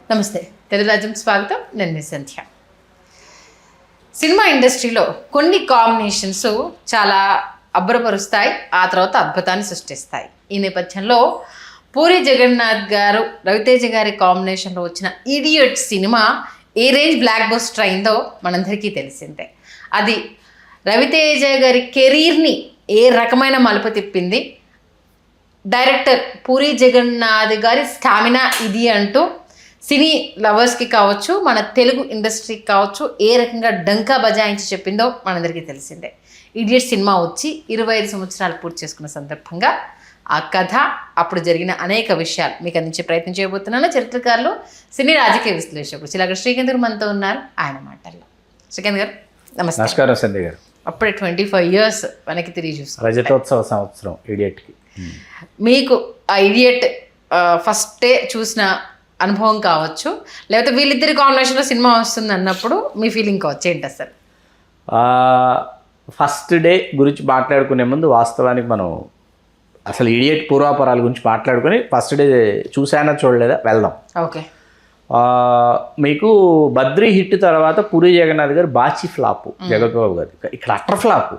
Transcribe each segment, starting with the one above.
నమస్తే, తెలుగు రాజ్యం స్వాగతం. నేను మీ సంధ్య. సినిమా ఇండస్ట్రీలో కొన్ని కాంబినేషన్స్ చాలా అబ్బురపరుస్తాయి, ఆ తర్వాత అద్భుతాన్ని సృష్టిస్తాయి. ఈ నేపథ్యంలో పూరి జగన్నాథ్ గారు రవితేజ గారి కాంబినేషన్లో వచ్చిన ఇడియట్ సినిమా ఏ రేంజ్ బ్లాక్ బస్టర్ అయిందో మనందరికీ తెలిసిందే. అది రవితేజ గారి కెరీర్ని ఏ రకమైన మలుపు తిప్పింది, డైరెక్టర్ పూరి జగన్నాథ్ గారి స్టామినా ఇది అంటూ సినీ లవర్స్కి కావచ్చు, మన తెలుగు ఇండస్ట్రీకి కావచ్చు, ఏ రకంగా డంకా బజాయించి చెప్పిందో మనందరికీ తెలిసిందే. ఇడియట్ సినిమా వచ్చి 25 సంవత్సరాలు పూర్తి చేసుకున్న సందర్భంగా ఆ కథ, అప్పుడు జరిగిన అనేక విషయాలు మీకు అందించే ప్రయత్నం చేయబోతున్నాను. చరిత్రకారులు, సినీ రాజకీయ విశ్లేషకులు చిలక శ్రీకాంత్ గారు మనతో ఉన్నారు. ఆయన మాటల్లో. శ్రీకాంత్ గారు నమస్తే. నమస్కారం సంధ్య గారు. అప్పుడే 25 years వెనక్కి తిరిగి చూస్తాం. రజతోత్సవ సంవత్సరం ఇడియట్కి. మీకు ఆ ఇడియట్ ఫస్టే చూసిన అనుభవం కావచ్చు, లేకపోతే వీళ్ళిద్దరి కాంబినేషన్లో సినిమా వస్తుంది అన్నప్పుడు మీ ఫీలింగ్ కావచ్చు, ఏంటి అసలు? ఫస్ట్ డే గురించి మాట్లాడుకునే ముందు వాస్తవానికి మనం అసలు ఇడియట్ పూర్వాపరాల గురించి మాట్లాడుకుని ఫస్ట్ డే చూసానా చూడలేదా వెళ్దాం. ఓకే. మీకు బద్రీ హిట్ తర్వాత పూరి జగన్నాథ్ గారు బాచి ఫ్లాపు, జగత్బాబు గారు ఇక్కడ అట్టర్ ఫ్లాపు,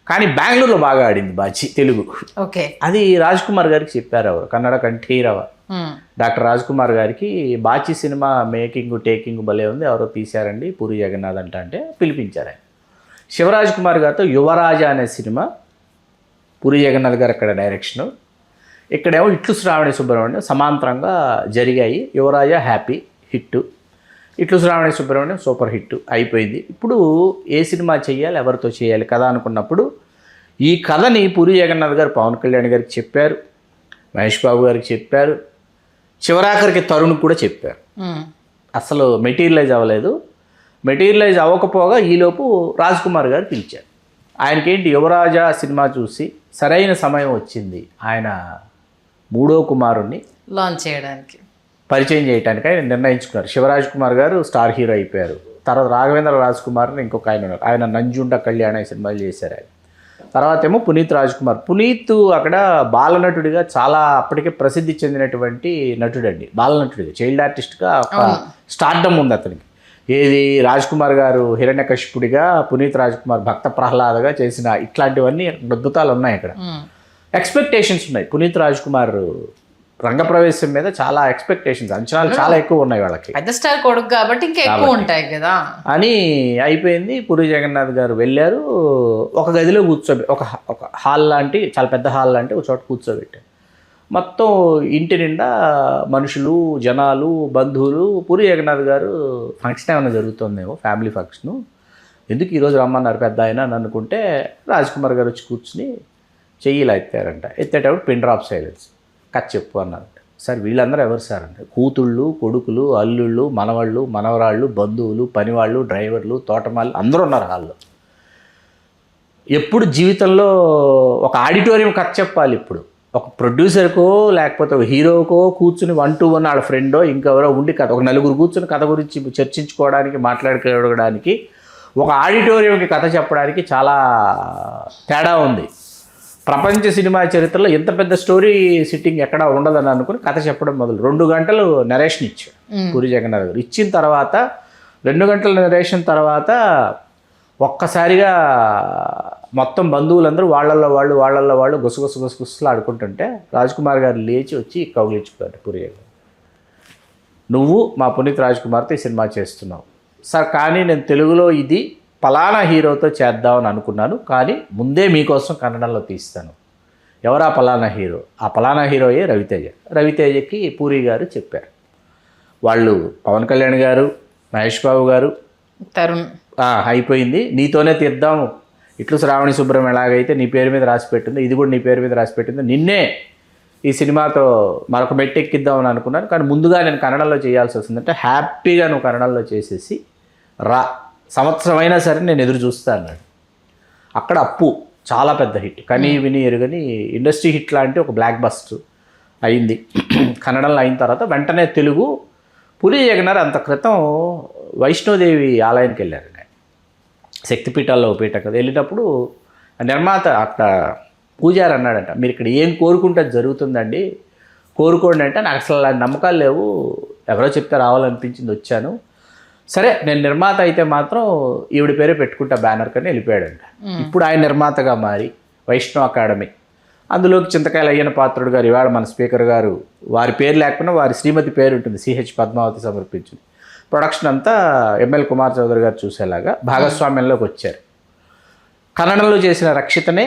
కానీ బెంగళూరులో బాగా ఆడింది బాచి తెలుగు. ఓకే. అది రాజ్ కుమార్ గారికి చెప్పారు, ఎవరు కన్నడ కంఠీరవ డాక్టర్ రాజ్ కుమార్ గారికి బాచి సినిమా మేకింగ్ టేకింగ్ భలే ఉంది, ఎవరో తీశారండి పూరి జగన్నాథ్ అంటే పిలిపించారు. ఆయన శివరాజ్ కుమార్ గారితో యువరాజా అనే సినిమా పూరి జగన్నాథ్ గారు అక్కడ డైరెక్షను, ఇక్కడేమో ఇట్లు శ్రావణి సుబ్రహ్మణ్యం సమాంతరంగా జరిగాయి. యువరాజా హ్యాపీ హిట్, ఇట్లు శ్రావణి సుబ్రహ్మణ్యం సూపర్ హిట్ అయిపోయింది. ఇప్పుడు ఏ సినిమా చేయాలి, ఎవరితో చేయాలి కదా అనుకున్నప్పుడు ఈ కథని పూరి జగన్నాథ్ గారు పవన్ కళ్యాణ్ గారికి చెప్పారు, మహేష్ బాబు గారికి చెప్పారు, చివరాఖరికి తరుణ్ కూడా చెప్పారు. అసలు మెటీరియలైజ్ అవ్వలేదు. మెటీరియలైజ్ అవ్వకపోగా ఈలోపు రాజ్ కుమార్ గారు పిలిచారు. ఆయనకేంటి యువరాజా సినిమా చూసి సరైన సమయం వచ్చింది, ఆయన మూడో కుమారుణ్ణి లాంచ్ చేయడానికి, పరిచయం చేయడానికి ఆయన నిర్ణయించుకున్నారు. శివరాజ్ కుమార్ గారు స్టార్ హీరో అయిపోయారు. తర్వాత రాఘవేంద్ర రాజ్ కుమార్ ఇంకొక ఆయన ఉన్నారు, ఆయన నంజుండ కళ్యాణ సినిమాలు చేశారు. ఆయన తర్వాత ఏమో పునీత్ రాజ్ కుమార్. పునీత్ అక్కడ బాలనటుడిగా చాలా అప్పటికే ప్రసిద్ధి చెందినటువంటి నటుడండి, బాలనటుడిగా చైల్డ్ ఆర్టిస్ట్గా ఒక స్టార్డమ్ ఉంది అతనికి. ఏది రాజ్ కుమార్ గారు హిరణ్యకశిపుడిగా, పునీత్ రాజ్ కుమార్ భక్త ప్రహ్లాదగా చేసిన ఇట్లాంటివన్నీ అద్భుతాలు ఉన్నాయి. ఇక్కడ ఎక్స్పెక్టేషన్స్ ఉన్నాయి. పునీత్ రాజ్ కుమార్ రంగప్రవేశం మీద చాలా ఎక్స్పెక్టేషన్స్, అంచనాలు చాలా ఎక్కువ ఉన్నాయి వాళ్ళకి. పెద్ద స్టార్ కొడుకు కాబట్టి ఇంకా ఎక్కువ ఉంటాయి కదా అని అయిపోయింది. పూరి జగన్నాథ్ గారు వెళ్ళారు. ఒక గదిలో ఒక హాల్ లాంటి, చాలా పెద్ద హాల్ లాంటి ఒక చోట కూర్చోబెట్టారు. మొత్తం ఇంటి నిండా మనుషులు, జనాలు, బంధువులు. పూరి జగన్నాథ్ గారు ఫంక్షన్ ఏమైనా జరుగుతుందేమో, ఫ్యామిలీ ఫంక్షను, ఎందుకు ఈరోజు రమ్మన్నారు పెద్ద ఆయన అని అనుకుంటే రాజ్ కుమార్ గారు వచ్చి కూర్చుని చెయ్యిలా ఎత్తారంట. ఎత్తేటప్పుడు పిన్ డ్రాప్ సైలెన్స్, కథ చెప్పు అన్నారంట. సార్ వీళ్ళందరూ ఎవరు సార్ అంటే, కూతుళ్ళు, కొడుకులు, అల్లుళ్ళు, మనవాళ్ళు, మనవరాళ్ళు, బంధువులు, పనివాళ్ళు, డ్రైవర్లు, తోటమాళ్ళు అందరూ ఉన్నారు హాల్లో. ఎప్పుడు జీవితంలో ఒక ఆడిటోరియం కథ చెప్పాలి. ఇప్పుడు ఒక ప్రొడ్యూసర్కో లేకపోతే ఒక హీరోకో కూర్చుని 1 to 1 వాళ్ళ ఫ్రెండో ఇంకెవరో ఉండి కథ, ఒక నలుగురు కూర్చుని కథ గురించి చర్చించుకోవడానికి, మాట్లాడుకోవడానికి, ఒక ఆడిటోరియంకి కథ చెప్పడానికి చాలా తేడా ఉంది. ప్రపంచ సినిమా చరిత్రలో ఎంత పెద్ద స్టోరీ సిట్టింగ్ ఎక్కడా ఉండదని అనుకుని కథ చెప్పడం మొదలు 2 గంటలు నరేషన్ ఇచ్చాడు పూరి జగన్నాథ్ గారు. ఇచ్చిన తర్వాత 2 గంటల నరేషన్ తర్వాత ఒక్కసారిగా మొత్తం బంధువులందరూ వాళ్ళల్లో వాళ్ళు గుసగుసలు ఆడుకుంటుంటే రాజ్ కుమార్ గారు లేచి వచ్చి కౌగిలించుకున్నాడు. పూరి జగన్నాథ్, నువ్వు మా పునీత్ రాజ్ కుమార్తో ఈ సినిమా చేస్తున్నావు సార్, కానీ నేను తెలుగులో ఇది పలానా హీరోతో చేద్దామని అనుకున్నాను, కానీ ముందే మీకోసం కన్నడంలో తీస్తాను. ఎవరా పలానా హీరో? ఆ పలానా హీరోయే రవితేజ. రవితేజకి పూరి గారు చెప్పారు. వాళ్ళు పవన్ కళ్యాణ్ గారు, మహేష్ బాబు గారు, తరుణ్ అయిపోయింది, నీతోనే తీద్దాము. ఇట్లు శ్రావణి సుబ్రహ్మణ్యం ఎలాగైతే నీ పేరు మీద రాసి పెట్టిందో ఇది కూడా నీ పేరు మీద రాసి పెట్టిందో, నిన్నే ఈ సినిమాతో మరొక మెట్టెక్కిద్దామని అనుకున్నాను, కానీ ముందుగా నేను కన్నడంలో చేయాల్సి వస్తుందంటే హ్యాపీగా నువ్వు కన్నడంలో చేసేసి రా, సంవత్సరం అయినా సరే నేను ఎదురు చూస్తా అన్నాడు. అక్కడ అప్పు చాలా పెద్ద హిట్, కనీ విని ఎరుగని ఇండస్ట్రీ హిట్ లాంటి ఒక బ్లాక్ బస్టర్ అయింది. కన్నడంలో అయిన తర్వాత వెంటనే తెలుగు పూరి జగన్నాథ్ అంత క్రితం వైష్ణోదేవి ఆలయానికి వెళ్ళారు. శక్తిపీఠాల్లో పీఠ కదా, వెళ్ళినప్పుడు నిర్మాత అక్కడ పూజారి అన్నాడంట, మీరు ఇక్కడ ఏం కోరుకుంటే జరుగుతుందండి, కోరుకోండి అంటే, నాకు అసలు నమ్మకాలు లేవు, ఎవరో చెప్తే రావాలనిపించింది, వచ్చాను. సరే నేను నిర్మాత అయితే మాత్రం ఈవిడ పేరే పెట్టుకుంటా బ్యానర్ కని వెళ్ళిపోయాడంట. ఇప్పుడు ఆయన నిర్మాతగా మారి వైష్ణవ్ అకాడమీ, అందులోకి చింతకాయల అయ్యన పాత్రుడు గారు, ఇవాళ మన స్పీకర్ గారు, వారి పేరు లేకపోయినా వారి శ్రీమతి పేరు ఉంటుంది, సిహెచ్ పద్మావతి సమర్పించింది. ప్రొడక్షన్ అంతా ఎంఎల్ కుమార్ చౌదరి గారు చూసేలాగా భాగస్వామ్యంలోకి వచ్చారు. కన్నడంలో చేసిన రక్షితనే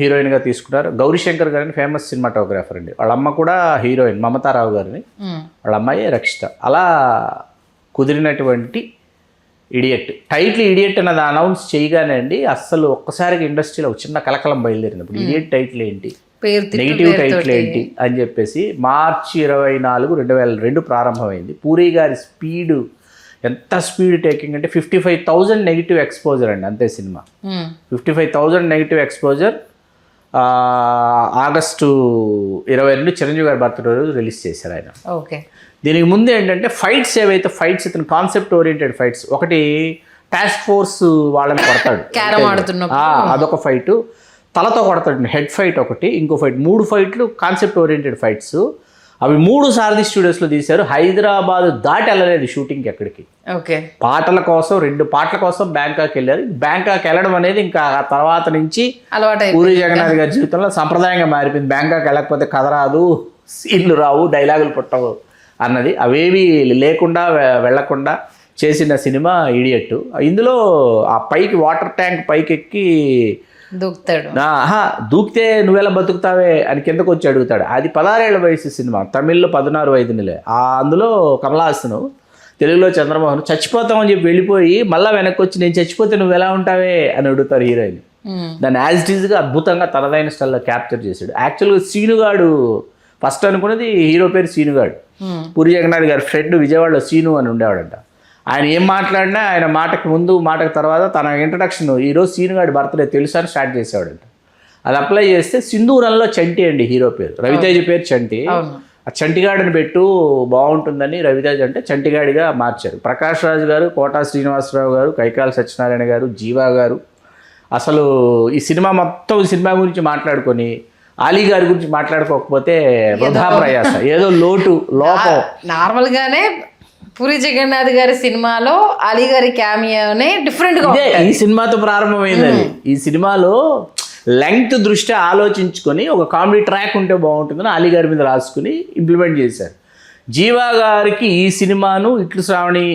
హీరోయిన్గా తీసుకున్నారు. గౌరీశంకర్ గారిని ఫేమస్ సినిమాటోగ్రాఫర్ అండి, వాళ్ళ అమ్మ కూడా హీరోయిన్ మమతారావు గారిని, వాళ్ళ అమ్మాయి రక్షిత. అలా కుదిరినటువంటి ఇడియట్. టైటిల్ ఇడియట్ అన్నది అనౌన్స్ చేయగానే అండి అస్సలు ఒక్కసారిగా ఇండస్ట్రీలో ఒక చిన్న కలకలం బయలుదేరింది. ఇప్పుడు ఇడియట్ టైటిల్ ఏంటి, నెగిటివ్ టైటిల్ ఏంటి అని చెప్పేసి మార్చి 24, 2002 ప్రారంభమైంది. పూరి గారి స్పీడు, ఎంత స్పీడ్ టేకింగ్ అంటే 55,000 నెగిటివ్ ఎక్స్పోజర్ అండి, అంతే cinema. 55,000 negative exposure. August 22 Chiranjeevi గారి బర్త్డే రోజు రిలీజ్ చేశారు ఆయన. ఓకే. దీనికి ముందు ఏంటంటే ఫైట్స్ ఏవైతే ఫైట్స్ ఇతను కాన్సెప్ట్ ఓరియంటెడ్ ఫైట్స్, ఒకటి టాస్క్ ఫోర్స్ వాళ్ళని కొడతాడు, అదొక ఫైటు. తలతో కొడతాడు, హెడ్ ఫైట్ ఒకటి, ఇంకో ఫైట్, 3 ఫైట్లు కాన్సెప్ట్ ఓరియంటెడ్ ఫైట్స్. అవి 3 సారథి స్టూడియోస్లో తీశారు. హైదరాబాద్ దాటి వెళ్ళలేదు షూటింగ్కి ఎక్కడికి. ఓకే. పాటల కోసం 2 పాటల కోసం బ్యాంకాక్ వెళ్ళారు. బ్యాంకాక్ వెళ్ళడం అనేది ఇంకా ఆ తర్వాత నుంచి పూరి జగన్నాథ్ గారి జీవితంలో సంప్రదాయంగా మారిపోయింది. బ్యాంకాక్ వెళ్ళకపోతే కథ రాదు, సీన్లు రావు, డైలాగులు పుట్టవు అన్నది. అవేవి లేకుండా వెళ్లకుండా చేసిన సినిమా ఇడియట్. ఇందులో ఆ పైకి వాటర్ ట్యాంక్ పైకి ఎక్కి దూకుతాడు, దూకితే నువ్వెలా బతుకుతావే అని కిందకు వచ్చి అడుగుతాడు. అది 16 ఏళ్ల వయసు సినిమా, తమిళ్లో 16 5 నెలలే. అందులో కమల్ హాసన్, తెలుగులో చంద్రమోహన్ చచ్చిపోతామని చెప్పి వెళ్ళిపోయి మళ్ళీ వెనక్కి వచ్చి నేను చచ్చిపోతే నువ్వు ఎలా ఉంటావే అని అడుగుతారు హీరోయిన్. దాన్ని యాజ్ ఇట్ ఈజ్గా అద్భుతంగా తనదైన స్టైల్లో క్యాప్చర్ చేశాడు. యాక్చువల్గా సీనుగాడు ఫస్ట్ అనుకున్నది హీరో పేరు సీనుగాడు. పూరి జగన్నాథ్ గారి ఫ్రెండ్ విజయవాడలో సీను అని ఉండేవాడంట. ఆయన ఏం మాట్లాడినా ఆయన మాటకు ముందు మాటకు తర్వాత తన ఇంట్రడక్షన్ ఈరోజు సీనుగాడి బర్త్డే తెలుసా అని స్టార్ట్ చేసేవాడంట. అది అప్లై చేస్తే సింధూరంలో చంటి అండి హీరో పేరు, రవితేజ పేరు చంటి. ఆ చంటిగాడిని పెట్టు బాగుంటుందని రవితేజ అంటే చంటిగాడిగా మార్చారు. ప్రకాష్ రాజ్ గారు, కోటా శ్రీనివాసరావు గారు, కైకాల సత్యనారాయణ గారు, జీవా గారు, అసలు ఈ సినిమా మొత్తం సినిమా గురించి మాట్లాడుకొని ఆలీ గారి గురించి మాట్లాడుకోకపోతే వృధా ప్రయాస, ఏదో లోపం. నార్మల్గానే పూరి జగన్నాథ్ గారి సినిమాలో అలీ గారి క్యామియోనే డిఫరెంట్గా ఈ సినిమాతో ప్రారంభమైంది. ఈ సినిమాలో లెంగ్త్ దృష్ట్యా ఆలోచించుకొని ఒక కామెడీ ట్రాక్ ఉంటే బాగుంటుందని అలీ గారి మీద రాసుకుని ఇంప్లిమెంట్ చేశారు. జీవా గారికి ఈ సినిమాను ఇట్లు శ్రావణి,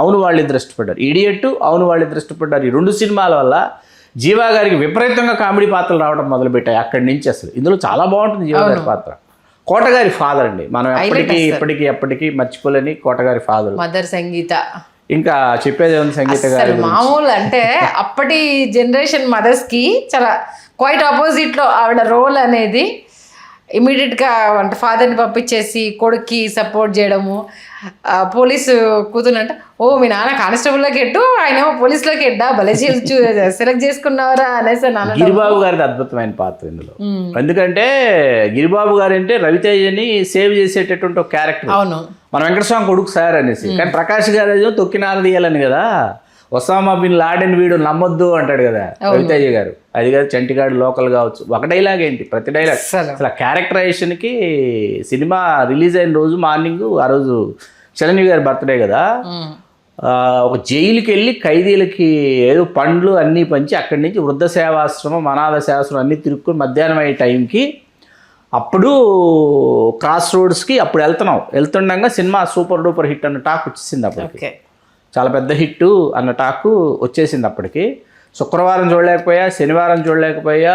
అవును వాళ్ళిద్దరు ఇష్టపడ్డారు, ఇడియట్, అవును వాళ్ళిద్దరు ఇష్టపడ్డారు. ఈ 2 సినిమాల వల్ల జీవా గారికి విపరీతంగా కామెడీ పాత్రలు రావడం మొదలుపెట్టాయి అక్కడి నుంచి. అసలు ఇందులో చాలా బాగుంటుంది జీవా గారి పాత్ర. కోటగారి ఫాదర్ అండి, మనం ఎప్పటికీ మర్చిపోలేని కోటగారి ఫాదర్. మదర్ సంగీత, ఇంకా చెప్పేది ఉంది సంగీత గారి మామూలు అంటే అప్పటి జనరేషన్ మదర్స్ కి చాలా క్వైట్ ఆపోజిట్ లో ఆవిడ రోల్ అనేది. ఇమీడియట్గా అంటే ఫాదర్ని పంపించేసి కొడుక్కి సపోర్ట్ చేయడము. పోలీసు కూతురు అంటే ఓ మీ నాన్న కానిస్టేబుల్లోకి ఎట్టు, ఆయన పోలీసులోకి ఎడ్డా భలే సెలెక్ట్ చేసుకున్నావరా అనేసి. గిరిబాబు గారిది అద్భుతమైన పాత్ర ఇందులో. ఎందుకంటే గిరిబాబు గారు అంటే రవితేజని సేవ్ చేసేటటువంటి ఒక క్యారెక్టర్. అవును, మన వెంకటస్వామి కొడుకు సార్ అనేసి. కానీ ప్రకాష్ గారు తొక్కినార తీయాలని కదా, ఒసామా బిన్ లాడెన్ వీడు నమ్మొద్దు అంటాడు కదా రవితేజ గారు. అది కాదు చంటిగాడు లోకల్ కావచ్చు, ఒక డైలాగ్ ఏంటి ప్రతి డైలాగ్. అసలు క్యారెక్టరైజేషన్కి సినిమా రిలీజ్ అయిన రోజు మార్నింగ్, ఆ రోజు చిరంజీవి గారి బర్త్డే కదా, ఒక జైలుకి వెళ్ళి ఖైదీలకి ఏదో పండ్లు అన్నీ పంచి అక్కడి నుంచి వృద్ధ సేవాశ్రమం, అనాథ సేవాశ్రమం అన్నీ తిరుక్కొని మధ్యాహ్నం అయ్యే టైంకి అప్పుడు క్రాస్ రోడ్స్కి అప్పుడు వెళ్తుండగా సినిమా సూపర్ డూపర్ హిట్ అన్న టాక్ వచ్చేసింది. అప్పటికి చాలా పెద్ద హిట్టు అన్న టాకు వచ్చేసింది. అప్పటికి శుక్రవారం చూడలేకపోయా, శనివారం చూడలేకపోయా,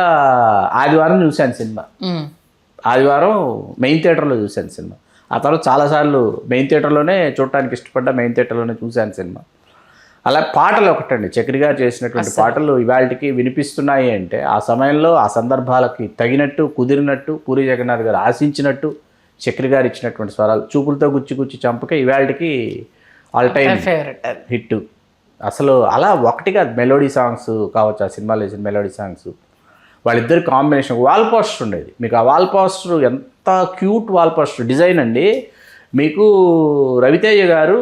ఆదివారం చూశాను సినిమా. ఆదివారం మెయిన్ థియేటర్లో చూశాను సినిమా. ఆ తర్వాత చాలాసార్లు మెయిన్ థియేటర్లోనే చూడటానికి ఇష్టపడ్డా, మెయిన్ థియేటర్లోనే చూశాను సినిమా. అలా పాటలు ఒకటండి, చక్రి గారు చేసినటువంటి పాటలు ఇవాళకి వినిపిస్తున్నాయి అంటే ఆ సమయంలో ఆ సందర్భాలకి తగినట్టు కుదిరినట్టు పూరి జగన్నాథ్ గారు ఆశించినట్టు చక్రి గారు ఇచ్చినటువంటి స్వరాలు, చూపులతో గుచ్చి చంపకే ఇవాళకి ఆల్ టైమ్ హిట్. అసలు అలా ఒకటిగా మెలోడీ సాంగ్స్ కావచ్చు, ఆ సినిమాలో వేసిన మెలోడీ సాంగ్స్, వాళ్ళిద్దరు కాంబినేషన్. వాల్ పోస్టర్ ఉండేది మీకు, ఆ వాల్ పోస్టర్ ఎంత క్యూట్ వాల్ పోస్టర్ డిజైన్ అండి. మీకు రవితేజ గారు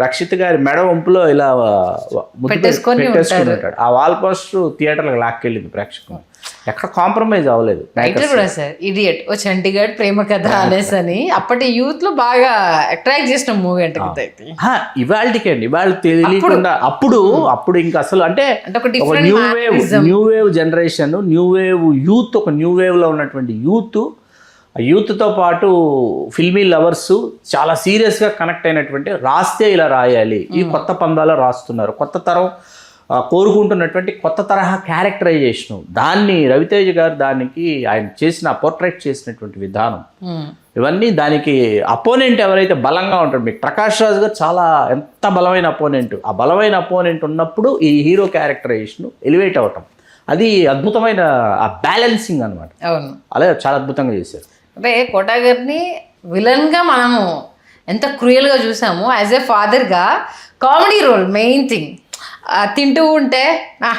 రక్షిత్ గారి మెడ వంపులో ఇలా ముద్దు పెట్టేసుకొని ఉంటాడు. ఆ వాల్ పోస్టర్ థియేటర్లకు లాక్కెళ్ళింది ప్రేక్షకులు. ఎక్కడ కాంప్రమైజ్ అవ్వలేదు. టైటిల్ కూడా సార్ ఇడియట్ ఓ చండీగఢ్ ప్రేమ కథ అనేసి అని అప్పటి యూత్ లో బాగా అట్రాక్ట్ చేసిన మూవీ అంటే ఇవాళకి అండి, ఇవాళ తెలియకుండా అప్పుడు ఇంకా అసలు అంటే ఒక new wave generation, new wave youth, ఒక న్యూ వేవ్ లో ఉన్నటువంటి యూత్తో పాటు ఫిల్మీ లవర్స్ చాలా సీరియస్గా కనెక్ట్ అయినటువంటి రాస్తే ఇలా రాయాలి, ఈ కొత్త పందాలో రాస్తున్నారు, కొత్త తరం కోరుకుంటున్నటువంటి కొత్త తరహా క్యారెక్టరైజేషన్, దాన్ని రవితేజ గారు దానికి ఆయన పోర్ట్రేట్ చేసినటువంటి విధానం, ఇవన్నీ దానికి అపోనెంట్ ఎవరైతే బలంగా ఉంటారు, మీకు ప్రకాష్ రాజ్ గారు చాలా ఎంత బలమైన అపోనెంట్, ఆ బలమైన అపోనెంట్ ఉన్నప్పుడు ఈ హీరో క్యారెక్టరైజేషన్ ఎలివేట్ అవటం, అది అద్భుతమైన ఆ బ్యాలెన్సింగ్ అనమాట. అవును, అలాగే చాలా అద్భుతంగా చేశారు. అంటే కోటా గారిని విలన్గా మనము ఎంత క్రూయల్గా చూసాము, యాజ్ ఏ ఫాదర్గా కామెడీ రోల్ మెయిన్ థింగ్. తింటూ ఉంటే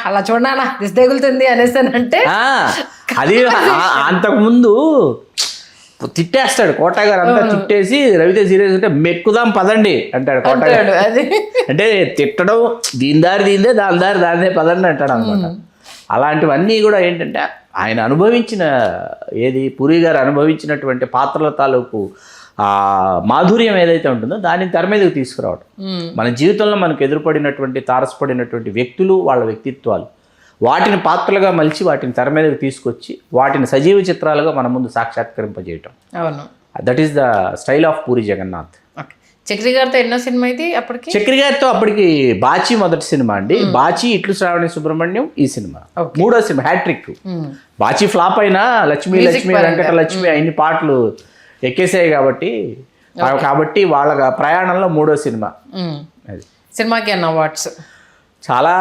అలా చూడనా దిస్ తగులుతుంది అనేసి అంటే అది అంతకుముందు తిట్టేస్తాడు కోటా గారు, అంతా తిట్టేసి రవితేజ సీరియస్ అంటే మెక్కుదాం పదండి అంటాడు కోటా గారు. అంటే తిట్టడం దీందే దాని దానిదే పదండి అంటాడు అనమాట. అలాంటివన్నీ కూడా ఏంటంటే ఆయన అనుభవించిన పూరి గారు అనుభవించినటువంటి పాత్రల తాలూకు మాధుర్యం ఏదైతే ఉంటుందో దాన్ని తెర మీదకి తీసుకురావడం. మన జీవితంలో మనకు ఎదురుపడినటువంటి తారసపడినటువంటి వ్యక్తులు, వాళ్ళ వ్యక్తిత్వాలు, వాటిని పాత్రలుగా మలిచి వాటిని తెర మీదకి తీసుకొచ్చి వాటిని సజీవ చిత్రాలుగా మన ముందు సాక్షాత్కరింపజేయటం. అవును, that is the style of Puri Jagannadh. Chakri గారితో ఎన్నో సినిమా ఇది అప్పటికి? చక్రి గారితో అప్పటికి బాచి మొదటి సినిమా అండి. బాచి, ఇట్లు శ్రావణి సుబ్రహ్మణ్యం, ఈ సినిమా మూడో సినిమా, హ్యాట్రిక్. బాచి ఫ్లాప్ అయినా లక్ష్మీ వెంకట లక్ష్మి ఇన్ని పాటలు ఎక్కేసాయి కాబట్టి వాళ్ళ ప్రయాణంలో మూడో సినిమా. సినిమాకి అన్న అవార్డ్స్, చాలా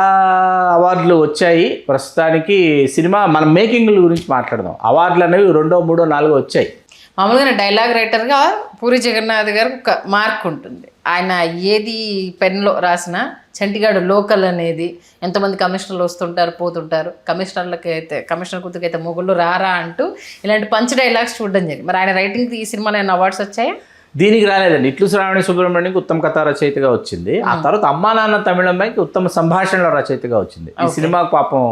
అవార్డులు వచ్చాయి. ప్రస్తుతానికి సినిమా మనం మేకింగ్ల గురించి మాట్లాడదాం. అవార్డులు అనేవి 2, 3, 4 వచ్చాయి. మామూలుగా డైలాగ్ రైటర్గా పూరి జగన్నాథ్ గారు ఒక మార్క్ ఉంటుంది. ఆయన ఏది పెన్లో రాసిన చంటిగాడు లోకల్ అనేది, ఎంతమంది కమిషనర్లు వస్తుంటారు పోతుంటారు, కమిషనర్ కూతురికైతే మొగుళ్ళు రారా అంటూ ఇలాంటి పంచ్ డైలాగ్స్ చూడడం జరిగింది. మరి ఆయన రైటింగ్కి ఈ సినిమాలో ఏమైనా అవార్డ్స్ వచ్చాయా? దీనికి రాలేదండి. ఇట్లు శ్రావణి సుబ్రహ్మణ్యంకి ఉత్తమ కథా రచయితగా వచ్చింది. ఆ తర్వాత అమ్మా నాన్న తమిళంకి ఉత్తమ సంభాషణల రచయితగా వచ్చింది. ఈ సినిమాకు పాపం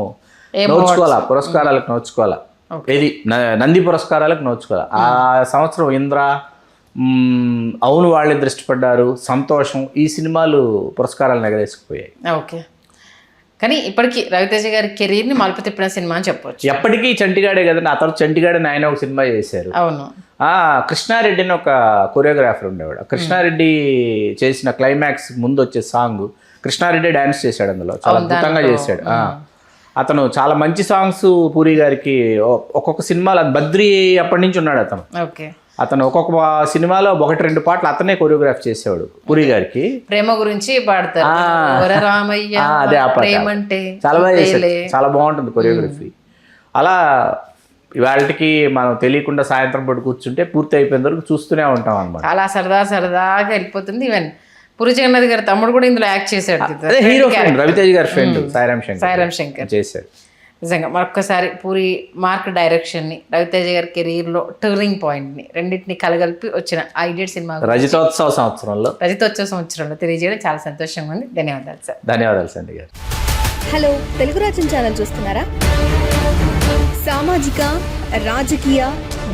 పురస్కారాలకు నోచుకోవాలా, ఏది నంది పురస్కారాలకు నోచుకోవాలా. ఆ సంవత్సరం ఇంద్ర, అవును వాళ్ళే దృష్టిపడ్డారు, సంతోషం, ఈ సినిమాలు పురస్కారాలు ఎగరేసుకుపోయాయి. ఓకే, కానీ ఇప్పటికీ రవితేజ గారి కెరీర్ని మలుపు తిప్పిన సినిమా అని చెప్పవచ్చు. ఎప్పటికీ చంటిగాడే కదండి. ఆ తర్వాత చంటిగాడని ఆయన ఒక సినిమా చేశారు. అవును, కృష్ణారెడ్డి అని ఒక కొరియోగ్రాఫర్ ఉండేవాడు. కృష్ణారెడ్డి చేసిన క్లైమాక్స్ ముందు వచ్చే సాంగ్ కృష్ణారెడ్డి డాన్స్ చేశాడు, అందులో చాలా అద్భుతంగా చేశాడు. అతను చాలా మంచి సాంగ్స్ పూరి గారికి ఒక్కొక్క సినిమాలో, బద్రి అప్పటి నుంచి ఉన్నాడు అతను. అతను ఒక్కొక్క సినిమాలో 1-2 పాటలు అతనే కొరియోగ్రాఫ్ చేసేవాడు పూరి గారికి. ప్రేమ గురించి పాడతారు, అదే ఆ పాట చాలా బాగా చేశాడు, చాలా బాగుంటుంది కొరియోగ్రఫీ. అలా ఇవాళకి మనం తెలియకుండా సాయంత్రం పడి కూర్చుంటే పూర్తి అయిపోయిన వరకు చూస్తూనే ఉంటాం అనమాట. చాలా సరదాగా వెళ్ళిపోతుంది. ఈవెన్ పూరి జగన్నాథ్ గారి తమ్ముడు కూడా ఇందులో యాక్ట్ చేశాడు. హీరో ఫ్రెండ్, రవితేజ గారి ఫ్రెండ్ సాయిరామ్ శంకర్ చేశాడు. నిజంగా మరొక్కసారి పూరి మార్క్ డైరెక్షన్ని, రవితేజ గారి కెరీర్లో టర్నింగ్ పాయింట్ని రెండింటిని కలగలిపి వచ్చిన ఆ ఇడియట్ సినిమా రజతోత్సవ సంవత్సరంలో తెలియజేయడం చాలా సంతోషంగా ఉంది. ధన్యవాదాలు సార్. ధన్యవాదాలు సండి గారు. హలో, తెలుగు రాజ్యం ఛానల్ చూస్తున్నారా? సామాజిక, రాజకీయ,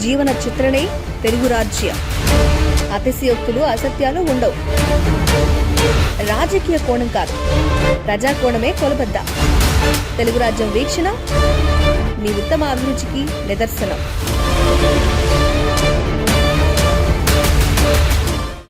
జీవన చిత్రణే తెలుగు రాజ్యం. అతిశయోక్తులు, అసత్యాలు ఉండవు. రాజకీయ కోణం కాదు, ప్రజా కోణమే కొలబద్ద. తెలుగు రాజ్యం వీక్షణ మీ ఉత్తమ అభిరుచికి నిదర్శనం.